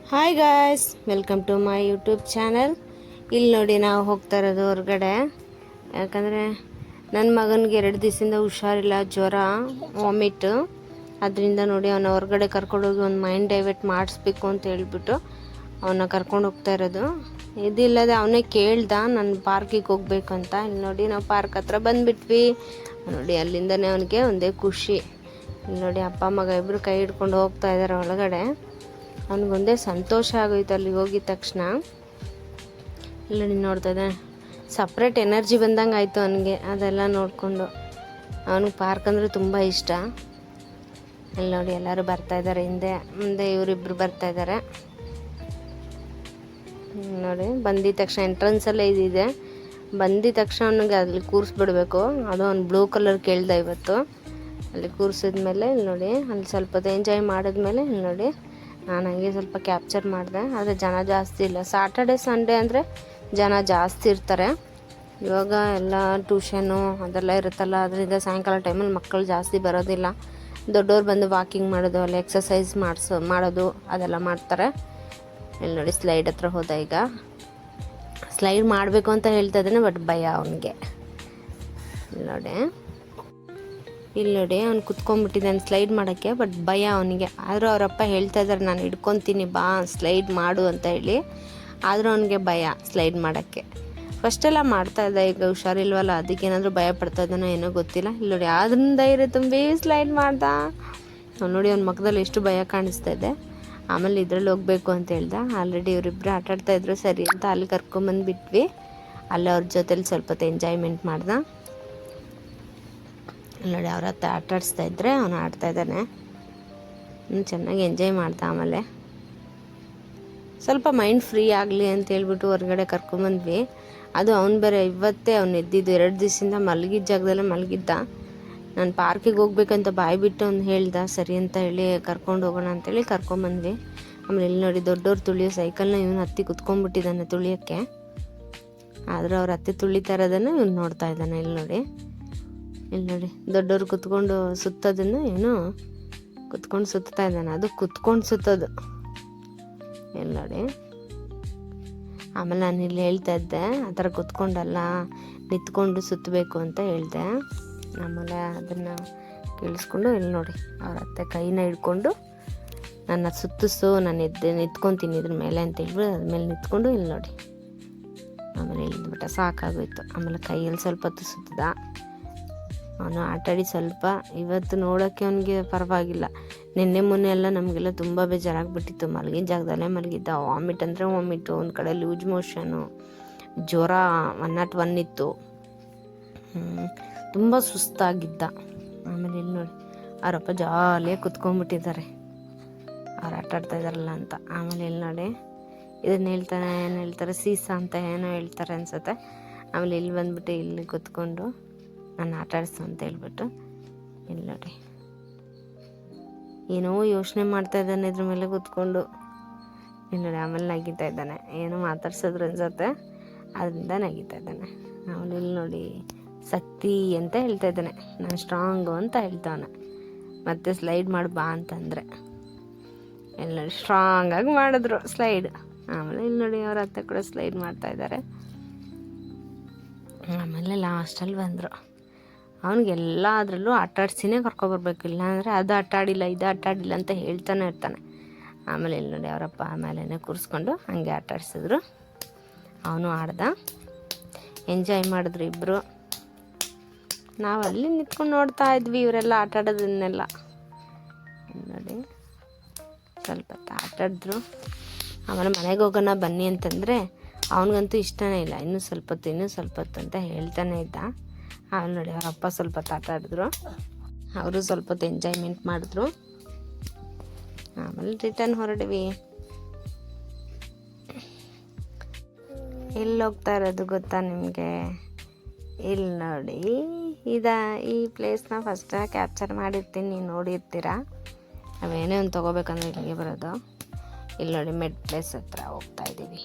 Hi guys, welcome to my YouTube channel. ಇಲ್ಲಿ ನೋಡಿ ನಾವು ಹೋಗ್ತಾ ಇರೋದು ಹೊರಗಡೆ. ಯಾಕಂದರೆ ನನ್ನ ಮಗನಿಗೆ 2 ದಿವಸದಿಂದ ಹುಷಾರಿಲ್ಲ, ಜ್ವರ, ವಾಮಿಟ್. ಅದರಿಂದ ನೋಡಿ ಅವನ ಹೊರಗಡೆ ಕರ್ಕೊಂಡೋಗಿ ಒಂದು ಮೈಂಡ್ ಡೈವರ್ಟ್ ಮಾಡಿಸ್ಬೇಕು ಅಂತ ಹೇಳ್ಬಿಟ್ಟು ಅವನ್ನ ಕರ್ಕೊಂಡು ಹೋಗ್ತಾ ಇರೋದು. ಇದಿಲ್ಲದೆ ಅವನೇ ಕೇಳ್ದ ನಾನು ಪಾರ್ಕಿಗೆ ಹೋಗ್ಬೇಕು ಅಂತ. ಇಲ್ಲಿ ನೋಡಿ ನಾವು ಪಾರ್ಕ್ ಹತ್ರ ಬಂದುಬಿಟ್ವಿ. ನೋಡಿ ಅಲ್ಲಿಂದನೇ ಅವನಿಗೆ ಒಂದೇ ಖುಷಿ. ಇಲ್ಲಿ ನೋಡಿ ಅಪ್ಪ ಮಗ ಇಬ್ಬರು ಕೈ ಹಿಡ್ಕೊಂಡು ಹೋಗ್ತಾ ಇದ್ದಾರೆ ಒಳಗಡೆ. ಅವನಿಗೊಂದೇ ಸಂತೋಷ ಆಗೋಯ್ತು ಅಲ್ಲಿಗೆ ಹೋಗಿದ ತಕ್ಷಣ. ಇಲ್ಲ ನೀನು ನೋಡ್ತಾ ಇದ್ದೆ, ಸಪ್ರೇಟ್ ಎನರ್ಜಿ ಬಂದಂಗೆ ಆಯಿತು ಅವನಿಗೆ ಅದೆಲ್ಲ ನೋಡಿಕೊಂಡು. ಅವನಿಗೆ ಪಾರ್ಕ್ ಅಂದರೆ ತುಂಬ ಇಷ್ಟ. ಇಲ್ಲಿ ನೋಡಿ ಎಲ್ಲರೂ ಬರ್ತಾಯಿದ್ದಾರೆ, ಮುಂದೆ ಇವರಿಬ್ಬರು ಬರ್ತಾಯಿದ್ದಾರೆ. ನೋಡಿ ಬಂದಿದ ತಕ್ಷಣ ಎಂಟ್ರೆನ್ಸಲ್ಲೇ ಇದಿದೆ. ಬಂದಿದ ತಕ್ಷಣ ಅವನಿಗೆ ಅಲ್ಲಿ ಕೂರಿಸ್ಬಿಡ್ಬೇಕು. ಅದು ಅವ್ನು ಬ್ಲೂ ಕಲರ್ ಕೇಳ್ದ ಇವತ್ತು. ಅಲ್ಲಿ ಕೂರಿಸಿದ್ಮೇಲೆ ಇಲ್ಲಿ ನೋಡಿ ಅಲ್ಲಿ ಸ್ವಲ್ಪ ಹೊತ್ತು ಎಂಜಾಯ್ ಮಾಡಿದ್ಮೇಲೆ ಇಲ್ಲಿ ನೋಡಿ ನಾನು ಹಂಗೆ ಸ್ವಲ್ಪ ಕ್ಯಾಪ್ಚರ್ ಮಾಡಿದೆ. ಆದರೆ ಜನ ಜಾಸ್ತಿ ಇಲ್ಲ. ಸಾಟರ್ಡೆ ಸಂಡೇ ಅಂದರೆ ಜನ ಜಾಸ್ತಿ ಇರ್ತಾರೆ. ಇವಾಗ ಎಲ್ಲ ಟ್ಯೂಷನು ಅದೆಲ್ಲ ಇರುತ್ತಲ್ಲ, ಅದರಿಂದ ಸಾಯಂಕಾಲ ಟೈಮಲ್ಲಿ ಮಕ್ಕಳು ಜಾಸ್ತಿ ಬರೋದಿಲ್ಲ. ದೊಡ್ಡವ್ರು ಬಂದು ವಾಕಿಂಗ್ ಮಾಡೋದು, ಅಲ್ಲಿ ಎಕ್ಸಸೈಸ್ ಮಾಡೋದು ಅದೆಲ್ಲ ಮಾಡ್ತಾರೆ. ಇಲ್ಲಿ ನೋಡಿ ಸ್ಲೈಡ್ ಹತ್ರ ಹೋದ. ಈಗ ಸ್ಲೈಡ್ ಮಾಡಬೇಕು ಅಂತ ಹೇಳ್ತಾ ಇದ್ದಾನೆ, ಬಟ್ ಭಯ ಅವನಿಗೆ. ಇಲ್ಲಿ ನೋಡಿ ಅವ್ನು ಕುತ್ಕೊಂಡ್ಬಿಟ್ಟಿದ್ದಾನೆ ಸ್ಲೈಡ್ ಮಾಡೋಕ್ಕೆ, ಬಟ್ ಭಯ ಅವನಿಗೆ. ಆದರೂ ಅವರಪ್ಪ ಹೇಳ್ತಾ ಇದ್ದಾರೆ ನಾನು ಹಿಡ್ಕೊತೀನಿ ಬಾ ಸ್ಲೈಡ್ ಮಾಡು ಅಂತ ಹೇಳಿ. ಆದರೂ ಅವನಿಗೆ ಭಯ ಸ್ಲೈಡ್ ಮಾಡೋಕ್ಕೆ. ಫಸ್ಟೆಲ್ಲ ಮಾಡ್ತಾಯಿದ್ದ, ಈಗ ಹುಷಾರಿಲ್ವಲ್ಲ ಅದಕ್ಕೇನಾದರೂ ಭಯ ಪಡ್ತಾ ಇದ್ದಾನೋ ಏನೋ ಗೊತ್ತಿಲ್ಲ. ಇಲ್ಲಿ ನೋಡಿ ಅದನ್ನ ಧೈರ್ಯ ತುಂಬಿ ಸ್ಲೈಡ್ ಮಾಡ್ದ. ಅವ್ನು ನೋಡಿ ಅವ್ನ ಮುಖದಲ್ಲಿ ಎಷ್ಟು ಭಯ ಕಾಣಿಸ್ತಾ ಇದೆ. ಆಮೇಲೆ ಇದ್ರಲ್ಲಿ ಹೋಗಬೇಕು ಅಂತ ಹೇಳ್ದ. ಆಲ್ರೆಡಿ ಇವರಿಬ್ಬರು ಆಟಾಡ್ತಾಯಿದ್ರು, ಸರಿ ಅಂತ ಅಲ್ಲಿ ಕರ್ಕೊಂಬಂದುಬಿಟ್ವಿ. ಅಲ್ಲಿ ಅವ್ರ ಜೊತೆಲಿ ಸ್ವಲ್ಪ ಹೊತ್ತು ಎಂಜಾಯ್ಮೆಂಟ್ ಮಾಡ್ದ. ನೋಡಿ ಅವ್ರ ಹತ್ರ ಆಟಾಡಿಸ್ತಾ ಇದ್ದರೆ ಅವನು ಆಡ್ತಾಯಿದ್ದಾನೆ. ಚೆನ್ನಾಗಿ ಎಂಜಾಯ್ ಮಾಡ್ದ. ಆಮೇಲೆ ಸ್ವಲ್ಪ ಮೈಂಡ್ ಫ್ರೀ ಆಗಲಿ ಅಂತ ಹೇಳ್ಬಿಟ್ಟು ಹೊರಗಡೆ ಕರ್ಕೊಂಬಂದ್ವಿ. ಅದು ಅವ್ನು ಬೇರೆ ಇವತ್ತೇ ಅವ್ನು ಎದ್ದಿದ್ದು, 2 ದಿವಸದಿಂದ ಮಲಗಿದ್ದ ಜಾಗದಲ್ಲೇ ಮಲಗಿದ್ದ. ನಾನು ಪಾರ್ಕಿಗೆ ಹೋಗ್ಬೇಕಂತ ಬಾಯ್ಬಿಟ್ಟು ಅವ್ನು ಹೇಳ್ದ, ಸರಿ ಅಂತ ಹೇಳಿ ಕರ್ಕೊಂಡು ಹೋಗೋಣ ಅಂತೇಳಿ ಕರ್ಕೊಂಬಂದ್ವಿ. ಆಮೇಲೆ ಇಲ್ಲಿ ನೋಡಿ ದೊಡ್ಡವ್ರು ತುಳಿಯೋ ಸೈಕಲ್ನ ಇವನು ಹತ್ತಿ ಕುತ್ಕೊಂಡ್ಬಿಟ್ಟಿದ್ದಾನೆ ತುಳಿಯೋಕ್ಕೆ. ಆದರೂ ಅವ್ರು ಹತ್ತಿ ತುಳಿತಾ ಇರೋದನ್ನು ಇವನು ನೋಡ್ತಾ ಇದ್ದಾನೆ. ಇಲ್ಲಿ ನೋಡಿ ದೊಡ್ಡವ್ರು ಕುತ್ಕೊಂಡು ಸುತ್ತೋದನ್ನು ಇವನು ಕುತ್ಕೊಂಡು ಸುತ್ತಾ ಇದ್ದಾನೆ. ಅದು ಕುತ್ಕೊಂಡು ಸುತ್ತೋದು. ಇಲ್ಲಿ ನೋಡಿ ಆಮೇಲೆ ನಾನು ಇಲ್ಲಿ ಹೇಳ್ತಾ ಇದ್ದೆ ಆ ಥರ ಕುತ್ಕೊಂಡಲ್ಲ ನಿಂತ್ಕೊಂಡು ಸುತ್ತಬೇಕು ಅಂತ ಹೇಳ್ದೆ. ಆಮೇಲೆ ಅದನ್ನು ಕೇಳಿಸ್ಕೊಂಡು ಇಲ್ಲಿ ನೋಡಿ ಅವ್ರ ಅತ್ತೆ ಕೈನ ಹಿಡ್ಕೊಂಡು ನನ್ನ ಸುತ್ತಿಸು, ನಾನು ನಿಂತ್ಕೊತೀನಿ ಇದ್ರ ಮೇಲೆ ಅಂತ ಹೇಳ್ಬಿಟ್ಟು ಅದ್ಮೇಲೆ ನಿಂತ್ಕೊಂಡು ಇಲ್ಲಿ ನೋಡಿ ಆಮೇಲೆ ಇಳಿದ್ಬಿಟ್ಟ. ಸಾಕಾಗೋಯ್ತು. ಆಮೇಲೆ ಕೈಯಲ್ಲಿ ಸ್ವಲ್ಪ ಹೊತ್ತು ಸುತ್ತದ. ಅವನು ಆಟಾಡಿ ಸ್ವಲ್ಪ ಇವತ್ತು ನೋಡೋಕ್ಕೆ ಅವನಿಗೆ ಪರವಾಗಿಲ್ಲ. ನಿನ್ನೆ ಮೊನ್ನೆ ಎಲ್ಲ ನಮಗೆಲ್ಲ ತುಂಬ ಬೇಜಾರಾಗಿಬಿಟ್ಟಿತ್ತು. ಮಲಗಿನ ಜಾಗದಲ್ಲೇ ಮಲಗಿದ್ದ. ವಾಮಿಟ್ ಅಂದರೆ ವಾಮಿಟು, ಒಂದು ಕಡೆ ಲೂಸ್ ಮೋಷನು, ಜ್ವರ 101 ಇತ್ತು. ತುಂಬ ಸುಸ್ತಾಗಿದ್ದ. ಆಮೇಲೆ ಇಲ್ಲಿ ನೋಡಿ ಅವರಪ್ಪ ಜಾಲಿಯಾಗಿ ಕುತ್ಕೊಂಡ್ಬಿಟ್ಟಿದ್ದಾರೆ, ಅವ್ರು ಆಟಾಡ್ತಾ ಇದ್ದಾರಲ್ಲ ಅಂತ. ಆಮೇಲೆ ಇಲ್ಲಿ ನೋಡಿ ಇದನ್ನು ಏನು ಹೇಳ್ತಾರೆ ಸೀಸಾ ಅಂತ ಏನೋ ಹೇಳ್ತಾರೆ ಅನ್ಸುತ್ತೆ. ಆಮೇಲೆ ಇಲ್ಲಿ ಬಂದ್ಬಿಟ್ಟು ಇಲ್ಲಿ ಕುತ್ಕೊಂಡು ನಾನು ಆಟಾಡಿಸು ಅಂತ ಹೇಳ್ಬಿಟ್ಟು ಇಲ್ಲಿ ನೋಡಿ ಏನೋ ಯೋಚನೆ ಮಾಡ್ತಾ ಇದ್ದಾನೆ ಇದ್ರ ಮೇಲೆ ಕೂತ್ಕೊಂಡು. ಇಲ್ಲಿ ನೋಡಿ ಆಮೇಲೆ ನಗಿತಾ ಇದ್ದಾನೆ, ಏನೋ ಮಾತಾಡ್ಸಿದ್ರು ಅನ್ಸುತ್ತೆ, ಅದರಿಂದ ನಗಿತಾ ಇದ್ದಾನೆ. ಆಮೇಲೆ ಇಲ್ಲಿ ನೋಡಿ ಶಕ್ತಿ ಅಂತ ಹೇಳ್ತಾ ಇದ್ದಾನೆ, ನಾನು ಸ್ಟ್ರಾಂಗು ಅಂತ ಹೇಳ್ತಾವನೆ. ಮತ್ತೆ ಸ್ಲೈಡ್ ಮಾಡಿ ಬಾ ಅಂತಂದರೆ ಇಲ್ಲಿ ನೋಡಿ ಸ್ಟ್ರಾಂಗಾಗಿ ಮಾಡಿದ್ರು ಸ್ಲೈಡ್. ಆಮೇಲೆ ಇಲ್ಲಿ ನೋಡಿ ಅವ್ರ ಅತ್ತೆ ಕೂಡ ಸ್ಲೈಡ್ ಮಾಡ್ತಾ ಇದ್ದಾರೆ. ಆಮೇಲೆ ಲಾಸ್ಟಲ್ಲಿ ಬಂದರು. ಅವನಿಗೆಲ್ಲ ಅದರಲ್ಲೂ ಆಟಾಡ್ಸಿನೇ ಕರ್ಕೊಬರ್ಬೇಕು, ಇಲ್ಲಾಂದರೆ ಅದು ಆಟಾಡಿಲ್ಲ ಇದು ಆಟಾಡಿಲ್ಲ ಅಂತ ಹೇಳ್ತಾನೆ ಇರ್ತಾನೆ. ಆಮೇಲೆ ಇಲ್ಲಿ ನೋಡಿ ಅವರಪ್ಪ ಆಮೇಲೆ ಕೂರಿಸ್ಕೊಂಡು ಹಾಗೆ ಆಟಾಡಿಸಿದ್ರು. ಅವನು ಆಡ್ದ, ಎಂಜಾಯ್ ಮಾಡಿದ್ರು ಇಬ್ಬರು. ನಾವು ಅಲ್ಲಿ ನಿಂತ್ಕೊಂಡು ನೋಡ್ತಾ ಇದ್ವಿ ಇವರೆಲ್ಲ ಆಟಾಡೋದನ್ನೆಲ್ಲ. ನೋಡಿ ಸ್ವಲ್ಪ ಆಟಾಡಿದ್ರು. ಆಮೇಲೆ ಮನೆಗೆ ಹೋಗೋಣ ಬನ್ನಿ ಅಂತಂದರೆ ಅವನಿಗಂತೂ ಇಷ್ಟನೇ ಇಲ್ಲ. ಇನ್ನೂ ಸ್ವಲ್ಪ ಹೊತ್ತು ಅಂತ ಹೇಳ್ತಾನೆ ಇದ್ದ. ಆಮೇಲೆ ನೋಡಿ ಅವರಪ್ಪ ಸ್ವಲ್ಪ ಆಟಾಡಿದ್ರು, ಅವರು ಸ್ವಲ್ಪ ಹೊತ್ತು ಎಂಜಾಯ್ಮೆಂಟ್ ಮಾಡಿದ್ರು. ಆಮೇಲೆ ರಿಟರ್ನ್ ಹೊರಡ್ವಿ. ಎಲ್ಲಿ ಹೋಗ್ತಾ ಇರೋದು ಗೊತ್ತಾ ನಿಮಗೆ? ಇಲ್ಲಿ ನೋಡಿ ಈ ಪ್ಲೇಸ್ನ ಫಸ್ಟ್ ಕ್ಯಾಪ್ಚರ್ ಮಾಡಿರ್ತೀನಿ, ನೀವು ನೋಡಿರ್ತೀರ. ನಾವೇನೇ ಒಂದು ತೊಗೋಬೇಕಂದ್ರೆ ಇಲ್ಲಿಗೆ ಬರೋದು. ಇಲ್ಲಿ ನೋಡಿ ಮೆಡ್ ಪ್ಲೇಸ್ ಹತ್ರ ಹೋಗ್ತಾ ಇದ್ದೀವಿ.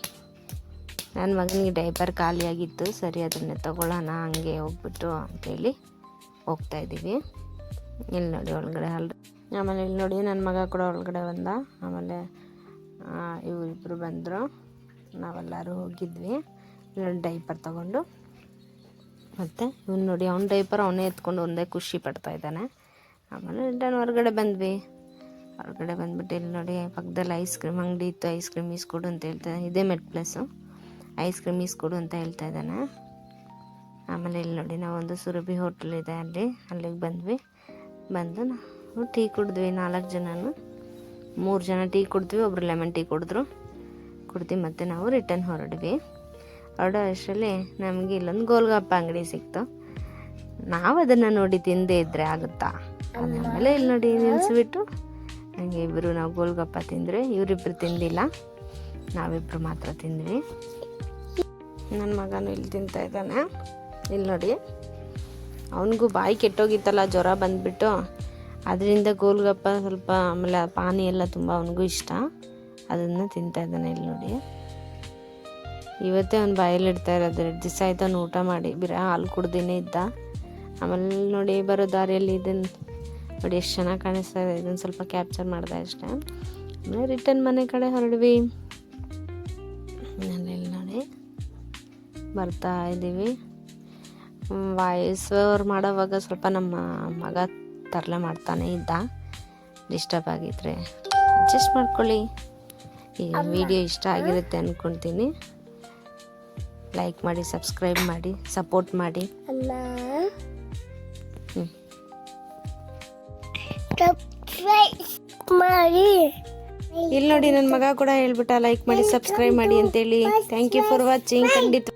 ನನ್ನ ಮಗನಿಗೆ ಡೈಪರ್ ಖಾಲಿಯಾಗಿತ್ತು, ಸರಿ ಅದನ್ನೇ ತೊಗೊಳ್ಳೋಣ ಹಂಗೆ ಹೋಗ್ಬಿಟ್ಟು ಅಂತೇಳಿ ಹೋಗ್ತಾಯಿದ್ದೀವಿ. ಇಲ್ಲಿ ನೋಡಿ ಒಳಗಡೆ ಆಮೇಲೆ ಇಲ್ಲಿ ನೋಡಿ ನನ್ನ ಮಗ ಕೂಡ ಒಳಗಡೆ ಬಂದ. ಆಮೇಲೆ ಇವರಿಬ್ಬರು ಬಂದರು, ನಾವೆಲ್ಲರೂ ಹೋಗಿದ್ವಿ. ಇಲ್ಲೊಂದು ಡೈಪರ್ ತೊಗೊಂಡು, ಮತ್ತು ಇವ್ನು ನೋಡಿ ಅವ್ನ ಡೈಪರ್ ಅವನೇ ಎತ್ಕೊಂಡು ಒಂದೇ ಖುಷಿ ಪಡ್ತಾ ಇದ್ದಾನೆ. ಆಮೇಲೆ ರಿಟರ್ನ್ ಹೊರಗಡೆ ಬಂದ್ವಿ. ಹೊರಗಡೆ ಬಂದ್ಬಿಟ್ಟು ಇಲ್ಲಿ ನೋಡಿ ಪಕ್ಕದಲ್ಲಿ ಐಸ್ ಕ್ರೀಮ್ ಅಂಗಡಿ ಇತ್ತು. ಐಸ್ ಕ್ರೀಮ್ ಈಸ್ಕೊಡು ಅಂತ ಹೇಳ್ತಾ, ಇದೇ ಮೆಟ್ ಪ್ಲೇಸು, ಐಸ್ ಕ್ರೀಮ್ ಈಸ್ಕೊಡು ಅಂತ ಹೇಳ್ತಾ ಇದ್ದಾನೆ. ಆಮೇಲೆ ಇಲ್ಲಿ ನೋಡಿ ನಾವೊಂದು ಸುರಭಿ ಹೋಟ್ಲ್ ಇದೆ ಅಲ್ಲಿಗೆ ಬಂದ್ವಿ. ಬಂದು ನಾವು ಟೀ ಕುಡಿದ್ವಿ. 4 ಜನನು, 3 ಜನ ಟೀ ಕುಡಿದ್ವಿ, ಒಬ್ರು ಲೆಮನ್ ಟೀ ಕುಡಿದ್ರು. ಮತ್ತೆ ನಾವು ರಿಟರ್ನ್ ಹೊರಡ್ವಿ. ಹೊರಡೋ ಅಷ್ಟರಲ್ಲಿ ನಮಗೆ ಇಲ್ಲೊಂದು ಗೋಲ್ಗಪ್ಪ ಅಂಗಡಿ ಸಿಕ್ತು. ನಾವು ಅದನ್ನು ನೋಡಿ ತಿಂದೇ ಇದ್ದರೆ ಆಗುತ್ತಾ. ಆಮೇಲೆ ಇಲ್ಲಿ ನೋಡಿ ನಿಲ್ಲಿಸ್ಬಿಟ್ಟು ನನಗೆ ನಾವು ಗೋಲ್ಗಪ್ಪ ತಿಂದರೆ, ಇವರಿಬ್ಬರು ತಿಂದಿಲ್ಲ, ನಾವಿಬ್ಬರು ಮಾತ್ರ ತಿಂದ್ವಿ. ನನ್ನ ಮಗನೂ ಇಲ್ಲಿ ತಿಂತಾ ಇದ್ದಾನೆ. ಇಲ್ಲಿ ನೋಡಿ ಅವನಿಗೂ ಬಾಯಿ ಕೆಟ್ಟೋಗಿತ್ತಲ್ಲ, ಜ್ವರ ಬಂದುಬಿಟ್ಟು, ಅದರಿಂದ ಗೋಲ್ಗಪ್ಪ ಸ್ವಲ್ಪ, ಆಮೇಲೆ ಪಾನಿ ಎಲ್ಲ ತುಂಬ ಅವನಿಗೂ ಇಷ್ಟ, ಅದನ್ನು ತಿಂತಾ ಇದ್ದಾನೆ. ಇಲ್ಲಿ ನೋಡಿ ಇವತ್ತೇ ಅವ್ನು ಬಾಯಲ್ಲಿ ಇಡ್ತಾ ಇರೋದು. 2 ದಿವಸ ಆಯ್ತು ಅವ್ನು ಊಟ ಮಾಡಿ, ಬರೀ ಹಾಲು ಕುಡ್ದೇ ಇದ್ದ. ಆಮೇಲೆ ನೋಡಿ ಬರೋ ದಾರಿಯಲ್ಲಿ ಇದನ್ನು ನೋಡಿ ಎಷ್ಟು ಚೆನ್ನಾಗಿ ಕಾಣಿಸ್ತಾ ಇದೆ. ಇದನ್ನು ಸ್ವಲ್ಪ ಕ್ಯಾಪ್ಚರ್ ಮಾಡಿದೆ ಅಷ್ಟೇ. ಆಮೇಲೆ ರಿಟರ್ನ್ ಮನೆ ಕಡೆ ಹೊರಡ್ವಿ. ಇಲ್ಲಿ ನೋಡಿ ಬರ್ತಾ ಇದ್ದೀವಿ. ವಾಯ್ಸ್ ಓವರ್ ಮಾಡೋವಾಗ ಸ್ವಲ್ಪ ನಮ್ಮ ಮಗ ತರಲೆ ಮಾಡ್ತಾನೆ ಇದ್ದ, ಡಿಸ್ಟರ್ಬ್ ಆಗಿದ್ರೆ ಅಡ್ಜಸ್ಟ್ ಮಾಡ್ಕೊಳ್ಳಿ. ಈ ವಿಡಿಯೋ ಇಷ್ಟ ಆಗಿರುತ್ತೆ ಅಂದ್ಕೊಳ್ತೀನಿ. ಲೈಕ್ ಮಾಡಿ, ಸಬ್ಸ್ಕ್ರೈಬ್ ಮಾಡಿ, ಸಪೋರ್ಟ್ ಮಾಡಿ. ಇಲ್ಲಿ ನೋಡಿ ನನ್ನ ಮಗ ಕೂಡ ಹೇಳ್ಬಿಟ್ಟ ಲೈಕ್ ಮಾಡಿ, ಸಬ್ಸ್ಕ್ರೈಬ್ ಮಾಡಿ ಅಂತೇಳಿ. Thank you for watching. ಖಂಡಿತ